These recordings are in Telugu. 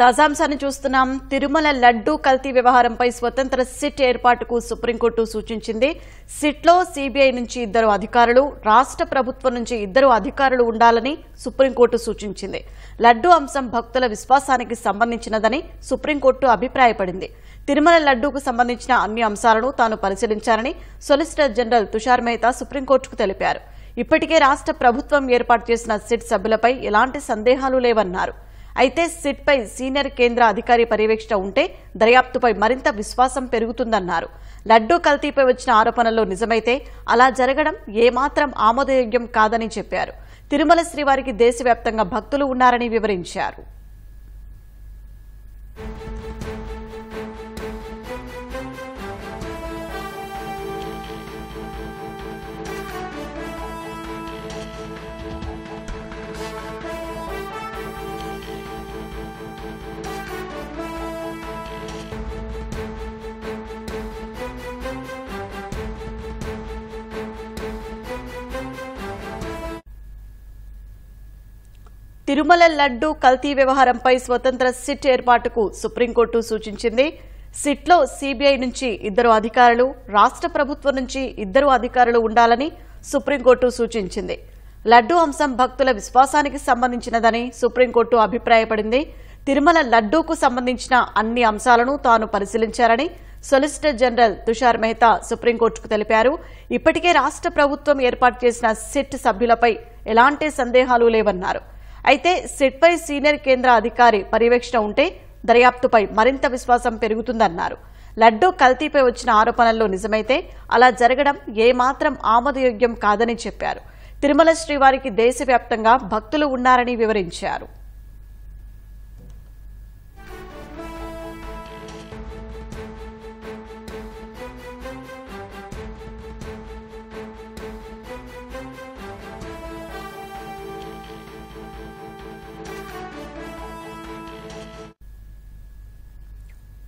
తాజాంశాన్ని చూస్తున్నాం. తిరుమల లడ్డూ కల్తీ వ్యవహారంపై స్వతంత్ర సిట్ ఏర్పాటుకు సుప్రీంకోర్టు సూచించింది. సిట్లో సీబీఐ నుంచి 2 అధికారులు, రాష్ట్ర ప్రభుత్వం నుంచి 2 అధికారులు ఉండాలని సుప్రీంకోర్టు సూచించింది. లడ్డూ అంశం భక్తుల విశ్వాసానికి సంబంధించినదని సుప్రీంకోర్టు అభిప్రాయపడింది. తిరుమల లడ్డూకు సంబంధించిన అన్ని అంశాలను తాను పరిశీలించాలని సొలిసిటర్ జనరల్ తుషార్ మెహతా సుప్రీంకోర్టుకు తెలిపారు. ఇప్పటికే రాష్ట్ర ప్రభుత్వం ఏర్పాటు చేసిన సిట్ సభ్యులపై ఎలాంటి సందేహాలు లేవన్నారు. అయితే సిట్పై సీనియర్ కేంద్ర అధికారి పర్యవేక్షణ ఉంటే దర్యాప్తుపై మరింత విశ్వాసం పెరుగుతుందన్నారు. లడ్డూ కల్తీపై వచ్చిన ఆరోపణల్లో నిజమైతే అలా జరగడం ఏమాత్రం ఆమోదయోగ్యం కాదని చెప్పారు. తిరుమల శ్రీవారికి దేశవ్యాప్తంగా భక్తులు ఉన్నారని వివరించారు. తిరుమల లడ్డూ కల్తీ వ్యవహారంపై స్వతంత్ర సిట్ ఏర్పాటుకు సుప్రీంకోర్టు సూచించింది. సిట్లో సీబీఐ నుంచి 2 అధికారులు, రాష్ట్ర ప్రభుత్వం నుంచి 2 అధికారులు ఉండాలని సుప్రీంకోర్టు సూచించింది. లడ్డూ అంశం భక్తుల విశ్వాసానికి సంబంధించినదని సుప్రీంకోర్టు అభిప్రాయపడింది. తిరుమల లడ్డూకు సంబంధించిన అన్ని అంశాలను తాను పరిశీలించారని సొలిసిటర్ జనరల్ తుషార్ మెహతా సుప్రీంకోర్టుకు తెలిపారు. ఇప్పటికే రాష్ట్ర ప్రభుత్వం ఏర్పాటు చేసిన సిట్ సభ్యులపై ఎలాంటి సందేహాలు లేవన్నారు. అయితే సిట్పై సీనియర్ కేంద్ర అధికారి పర్యవేక్షణ ఉంటే దర్యాప్తుపై మరింత విశ్వాసం పెరుగుతుందన్నారు. లడ్డూ కల్తీపై వచ్చిన ఆరోపణల్లో నిజమైతే అలా జరగడం ఏమాత్రం ఆమోదయోగ్యం కాదని చెప్పారు. తిరుమల శ్రీవారికి దేశవ్యాప్తంగా భక్తులు ఉన్నారని వివరించారు.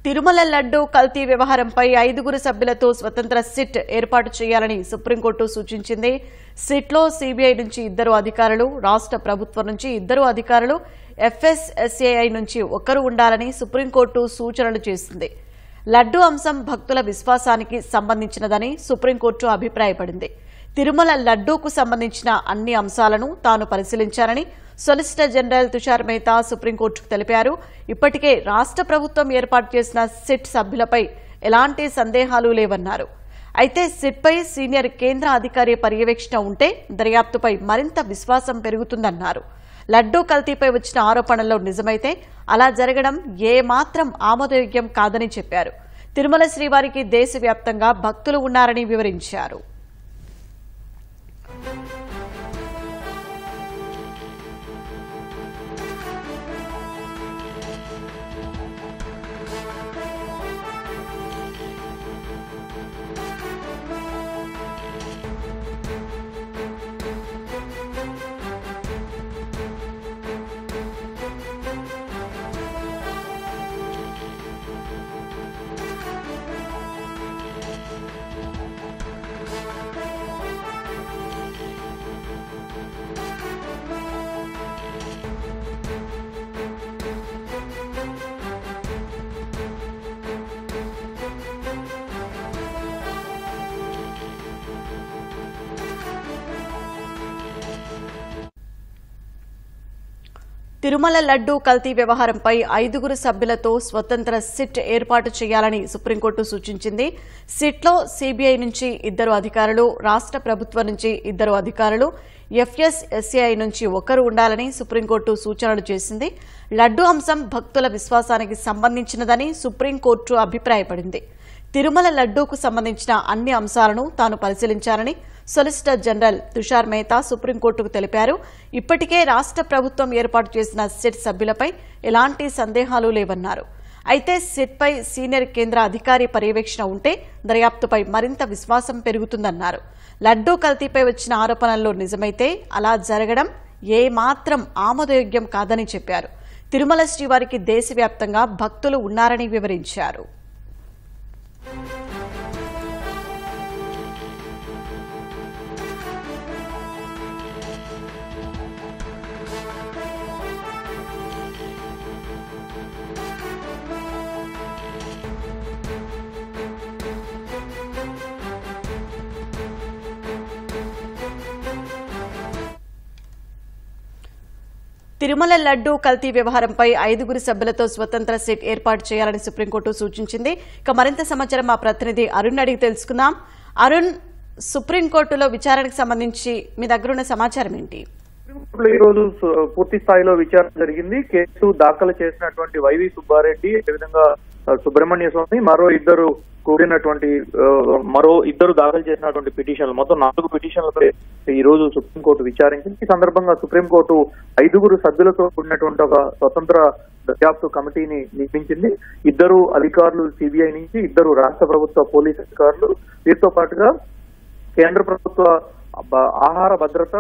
తిరుమల లడ్డూ కల్తీ వ్యవహారంపై 5 సభ్యులతో స్వతంత్ర సిట్ ఏర్పాటు చేయాలని సుప్రీంకోర్టు సూచించింది. సిట్లో సీబీఐ నుంచి 2 అధికారులు, రాష్ట్ర ప్రభుత్వం నుంచి 2 అధికారులు, ఎఫ్ఎస్ఎస్ఏఐ నుంచి 1 ఉండాలని సుప్రీంకోర్టు సూచనలు చేసింది. లడ్డూ అంశం భక్తుల విశ్వాసానికి సంబంధించినదని సుప్రీంకోర్టు అభిప్రాయపడింది. తిరుమల లడ్డూకు సంబంధించిన అన్ని అంశాలను తాను పరిశీలించారని సొలిసిటర్ జనరల్ తుషార్ మెహతా సుప్రీంకోర్టుకు తెలిపారు. ఇప్పటికే రాష్ట్ర ప్రభుత్వం ఏర్పాటు చేసిన సిట్ సభ్యులపై ఎలాంటి సందేహాలు లేవన్నారు. అయితే సిట్పై సీనియర్ కేంద్ర అధికారి పర్యవేక్షణ ఉంటే దర్యాప్తుపై మరింత విశ్వాసం పెరుగుతుందన్నారు. లడ్డూ కల్తీపై వచ్చిన ఆరోపణల్లో నిజమైతే అలా జరగడం ఏమాత్రం ఆమోదయోగ్యం కాదని చెప్పారు. తిరుమల శ్రీవారికి దేశవ్యాప్తంగా భక్తులు ఉన్నారని వివరించారు. తిరుమల లడ్డూ కల్తీ వ్యవహారంపై 5 సభ్యులతో స్వతంత్ర సిట్ ఏర్పాటు చేయాలని సుప్రీంకోర్టు సూచించింది. సిట్లో సీబీఐ నుంచి 2 అధికారులు, రాష్ట్ర ప్రభుత్వం నుంచి 2 అధికారులు, ఎఫ్ఎస్ఎస్ఏఐ నుంచి 1 ఉండాలని సుప్రీంకోర్టు సూచనలు చేసింది. లడ్డూ అంశం భక్తుల విశ్వాసానికి సంబంధించినదని సుప్రీంకోర్టు అభిప్రాయపడింది. తిరుమల లడ్డూకు సంబంధించిన అన్ని అంశాలను తాను పరిశీలించారని సొలిసిటర్ జనరల్ తుషార్ మెహతా సుప్రీంకోర్టుకు తెలిపారు. ఇప్పటికే రాష్ట్ర ప్రభుత్వం ఏర్పాటు చేసిన సిట్ సభ్యులపై ఎలాంటి సందేహాలు లేవన్నారు. అయితే సిట్పై సీనియర్ కేంద్ర అధికారి పర్యవేక్షణ ఉంటే దర్యాప్తుపై మరింత విశ్వాసం పెరుగుతుందన్నారు. లడ్డూ కల్తీపై వచ్చిన ఆరోపణల్లో నిజమైతే అలా జరగడం ఏమాత్రం ఆమోదయోగ్యం కాదని చెప్పారు. తిరుమల శ్రీవారికి దేశవ్యాప్తంగా భక్తులు ఉన్నారని వివరించారు. తిరుమల లడ్డూ కల్తీ వ్యవహారంపై 5 సభ్యులతో స్వతంత్ర సిట్ ఏర్పాటు చేయాలని సుప్రీంకోర్టు సూచించింది. ఇక మరింత సమాచారం మా ప్రతినిధి అరుణ్ అడిగి తెలుసుకుందాం. అరుణ్, సుప్రీంకోర్టులో విచారణకు సంబంధించి మీ దగ్గరున్న సమాచారం ఏంటి? ఈ రోజు పూర్తి స్థాయిలో విచారణ జరిగింది. కేసు దాఖలు చేసినటువంటి వైవి సుబ్బారెడ్డి, అదేవిధంగా సుబ్రహ్మణ్య స్వామి, మరో ఇద్దరు దాఖలు చేసినటువంటి పిటిషన్లు, మొత్తం 4 పిటిషన్లపై ఈ రోజు సుప్రీంకోర్టు విచారించింది. ఈ సందర్భంగా సుప్రీంకోర్టు 5 సభ్యులతో కూడినటువంటి ఒక స్వతంత్ర దర్యాప్తు కమిటీని నియమించింది. 2 అధికారులు సిబిఐ నుంచి, 2 రాష్ట్ర ప్రభుత్వ పోలీసు అధికారులు, వీరితో పాటుగా కేంద్ర ప్రభుత్వ ఆహార భద్రత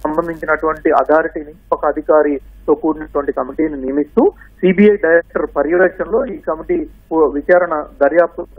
సంబంధించినటువంటి అథారిటీ నుంచి ఒక అధికారితో కూడినటువంటి కమిటీని నియమిస్తూ సిబిఐ డైరెక్టర్ పర్యవేక్షణలో ఈ కమిటీ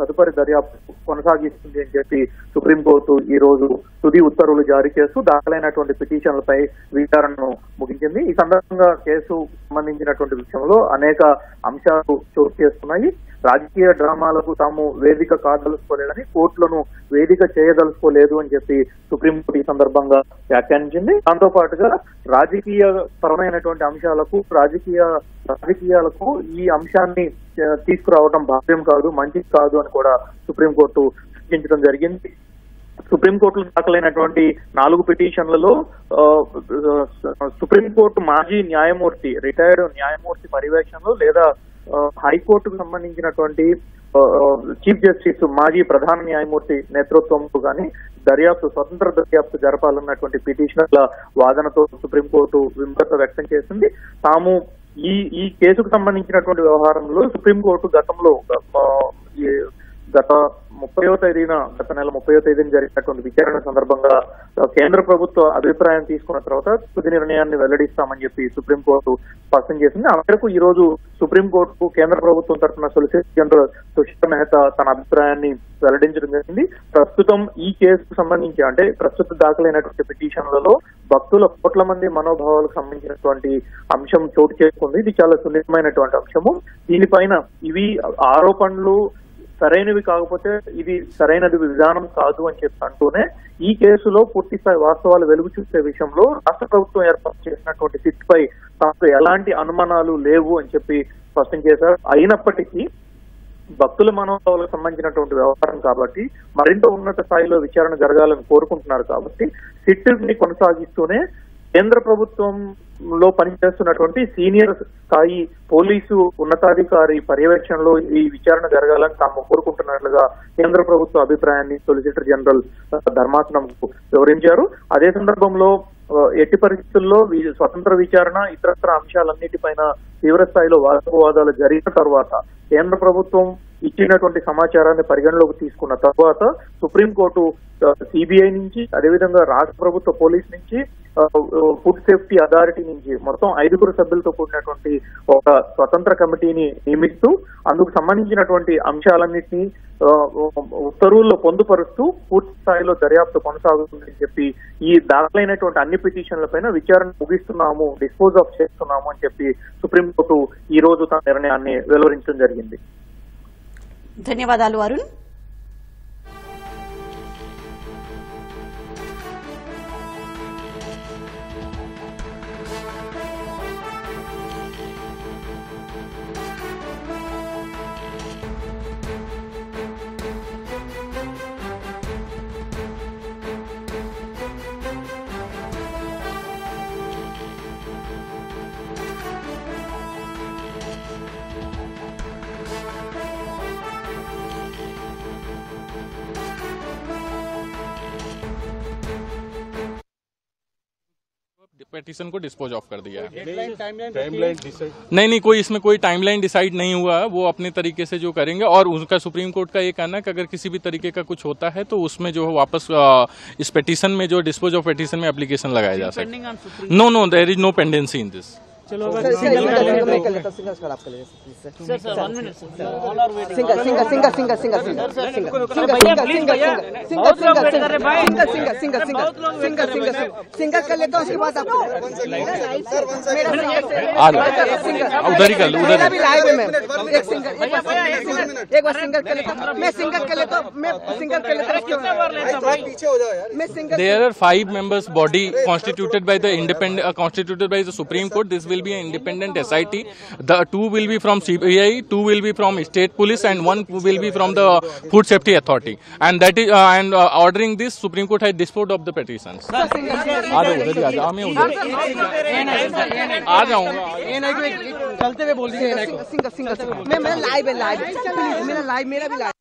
తదుపరి దర్యాప్తు కొనసాగిస్తుంది అని చెప్పి సుప్రీంకోర్టు ఈ రోజు తుది ఉత్తర్వులు జారీ చేస్తూ దాఖలైనటువంటి పిటిషన్లపై విచారణను ముగించింది. ఈ సందర్భంగా కేసు సంబంధించినటువంటి విషయంలో అనేక అంశాలు చోటు చేసుకున్నాయి. రాజకీయ డ్రామాలకు తాము వేదిక కాదలుచుకోలేదని, కోర్టులను వేదిక చేయదలుచుకోలేదు అని చెప్పి సుప్రీంకోర్టు ఈ సందర్భంగా వ్యాఖ్యానించింది. దాంతో పాటుగా రాజకీయ పరమైనటువంటి అంశాలకు, రాజకీయాలకు ఈ అంశాన్ని తీసుకురావడం భావ్యం కాదు, మంచిది కాదు అని కూడా సుప్రీంకోర్టు సూచించడం జరిగింది. సుప్రీంకోర్టులో దాఖలైనటువంటి 4 పిటిషన్లలో సుప్రీంకోర్టు మాజీ న్యాయమూర్తి, రిటైర్డ్ న్యాయమూర్తి పర్యవేక్షణలో లేదా హైకోర్టుకు సంబంధించినటువంటి చీఫ్ జస్టిస్, మాజీ ప్రధాన న్యాయమూర్తి నేతృత్వంలో కానీ స్వతంత్ర దర్యాప్తు జరపాలన్నటువంటి పిటిషన్ల వాదనతో సుప్రీంకోర్టు విమర్శ వ్యక్తం చేసింది. తాము ఈ కేసుకు సంబంధించినటువంటి వ్యవహారంలో సుప్రీంకోర్టు గత నెల 30వ తేదీన జరిగినటువంటి విచారణ సందర్భంగా కేంద్ర ప్రభుత్వ అభిప్రాయం తీసుకున్న తర్వాత తుది నిర్ణయాన్ని వెల్లడిస్తామని చెప్పి సుప్రీంకోర్టు స్పష్టం చేసింది. ఆ మేరకు ఈ రోజు సుప్రీంకోర్టుకు కేంద్ర ప్రభుత్వం తరఫున సొలిసిటర్ జనరల్ తుషార్ మెహతా తన అభిప్రాయాన్ని వెల్లడించడం జరిగింది. ప్రస్తుతం ఈ కేసుకు సంబంధించి, అంటే ప్రస్తుత దాఖలైనటువంటి పిటిషన్లలో భక్తుల కోట్ల మంది మనోభావాలకు సంబంధించినటువంటి అంశం చోటు చేసుకుంది. ఇది చాలా సున్నితమైనటువంటి అంశము. దీనిపైన ఇవి ఆరోపణలు సరైనవి కాకపోతే ఇది సరైనది విధానం కాదు అని చెప్పి అంటూనే ఈ కేసులో పూర్తిస్థాయి వాస్తవాలు వెలుగు చూసే విషయంలో రాష్ట్ర ప్రభుత్వం ఏర్పాటు చేసినటువంటి సిట్ పై తమకు ఎలాంటి అనుమానాలు లేవు అని చెప్పి స్పష్టం చేశారు. అయినప్పటికీ భక్తుల మనోభావాలకు సంబంధించినటువంటి వ్యవహారం కాబట్టి మరింత ఉన్నత స్థాయిలో విచారణ జరగాలని కోరుకుంటున్నారు కాబట్టి సిట్ ని కొనసాగిస్తూనే కేంద్ర ప్రభుత్వంలో పనిచేస్తున్నటువంటి సీనియర్ స్థాయి పోలీసు ఉన్నతాధికారి పర్యవేక్షణలో ఈ విచారణ జరగాలని తాము కోరుకుంటున్నట్లుగా కేంద్ర ప్రభుత్వ అభిప్రాయాన్ని సొలిసిటర్ జనరల్ ధర్మాసనంకు వివరించారు. అదే సందర్భంలో ఎట్టి పరిస్థితుల్లో స్వతంత్ర విచారణ, ఇతరత్ర అంశాలన్నిటిపైన తీవ్ర స్థాయిలో వాదోపవాదాలు జరిగిన తర్వాత కేంద్ర ప్రభుత్వం ఇచ్చినటువంటి సమాచారాన్ని పరిగణలోకి తీసుకున్న తర్వాత సుప్రీంకోర్టు సిబిఐ నుంచి, అదేవిధంగా రాష్ట్ర ప్రభుత్వ పోలీస్ నుంచి, ఫుడ్ సేఫ్టీ అథారిటీ నుంచి మొత్తం 5 సభ్యులతో కూడినటువంటి ఒక స్వతంత్ర కమిటీని నియమిస్తూ అందుకు సంబంధించినటువంటి అంశాలన్నింటినీ ఉత్తర్వుల్లో పొందుపరుస్తూ పూర్తి స్థాయిలో దర్యాప్తు కొనసాగుతుందని చెప్పి ఈ దాఖలైనటువంటి అన్ని పిటిషన్లపైన విచారణ ముగిస్తున్నాము, డిస్పోజ్ ఆఫ్ చేస్తున్నాము అని చెప్పి సుప్రీంకోర్టు ఈ రోజు తన నిర్ణయాన్ని వెలువరించడం జరిగింది. ధన్యవాదాలు అరుణ్. पेटिशन को डिस्पोज ऑफ कर दिया है। नहीं, कोई इसमें कोई टाइमलाइन डिसाइड नहीं हुआ। वो अपने तरीके से जो करेंगे और उनका सुप्रीम कोर्ट का ये कहना है कि अगर किसी भी तरीके का कुछ होता है तो उसमें जो है वापस इस पेटिशन में जो डिस्पोज ऑफ पेटिशन में एप्लीकेशन लगाया जा सकता है। No, there is no pendency in this. चलो सिंगल कर लेता सिंगल कर आपके लिए सर 1 मिनट सिंगल कर लेता हूं उसके बाद आप उधर ही कर लो, उधर भी लाइव है मैं एक बार सिंगल कर लेता मैं सिंगल कर लेता पीछे हो जाओ यार मैं single There are 5 members body constituted by the Supreme Court. This will be an independent SIT. The 2 will be from CBI, 2 will be from State Police, and 1 will be from the Food Safety Authority. And that is ordering this, Supreme Court has disposed of the petitions. आ जाओ उधर ही आ जाओ, मैं उधर आ जाऊंगा। चलते हुए बोल दीजिए सिंगल मैं लाइव है मेरा भी लाइव।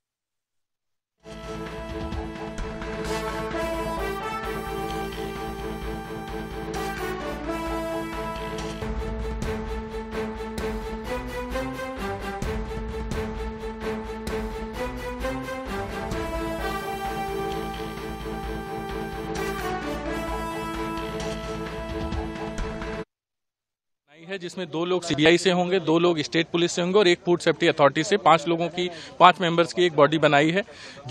है जिसमें 2 लोग सीबीआई से होंगे, 2 लोग स्टेट पुलिस से होंगे और 1 फूड सेफ्टी अथॉरिटी से। 5 लोगों की 5 मेंबर्स की एक बॉडी बनाई है।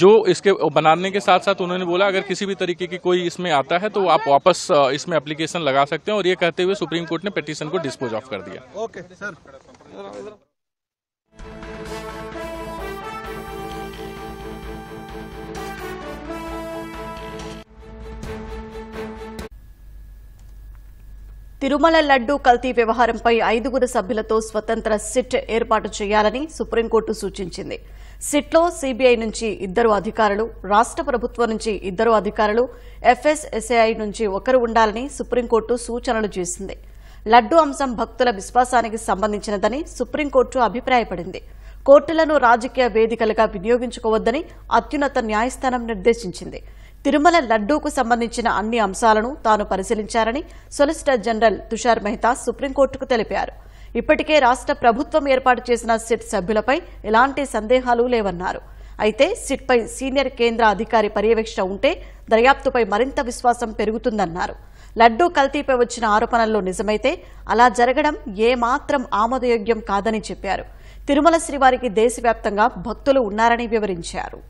जो इसके बनाने के साथ साथ उन्होंने बोला अगर किसी भी तरीके की कोई इसमें आता है तो आप वापस इसमें एप्लीकेशन लगा सकते हैं, और ये कहते हुए सुप्रीम कोर्ट ने पिटीशन को डिस्पोज ऑफ कर दिया। Okay sir. తిరుమల లడ్డూ కల్తీ వ్యవహారంపై 5 సభ్యులతో స్వతంత్ర సిట్ ఏర్పాటు చేయాలని సుప్రీంకోర్టు సూచించింది. సిట్లో సీబీఐ నుంచి 2 అధికారులు, రాష్ట్ర ప్రభుత్వం నుంచి 2 అధికారులు, ఎఫ్ఎస్ఎస్ఏఐ నుంచి 1 ఉండాలని సుప్రీంకోర్టు సూచనలు చేసింది. లడ్డూ అంశం భక్తుల విశ్వాసానికి సంబంధించినదని సుప్రీంకోర్టు అభిప్రాయపడింది. కోర్టులను రాజకీయ వేదికలుగా వినియోగించుకోవద్దని అత్యున్నత న్యాయస్థానం నిర్దేశించింది. తిరుమల లడ్డూకు సంబంధించిన అన్ని అంశాలను తాను పరిశీలించారని సొలిసిటర్ జనరల్ తుషార్ మెహతా సుప్రీంకోర్టుకు తెలిపారు. ఇప్పటికే రాష్ట్ర ప్రభుత్వం ఏర్పాటు చేసిన సిట్ సభ్యులపై ఎలాంటి సందేహాలు లేవన్నారు. అయితే సిట్పై సీనియర్ కేంద్ర అధికారి పర్యవేక్షణ ఉంటే దర్యాప్తుపై మరింత విశ్వాసం పెరుగుతుందన్నారు. లడ్డూ కల్తీపై వచ్చిన ఆరోపణల్లో నిజమైతే అలా జరగడం ఏమాత్రం ఆమోదయోగ్యం కాదని చెప్పారు. తిరుమల శ్రీవారికి దేశవ్యాప్తంగా భక్తులు ఉన్నారని వివరించారు.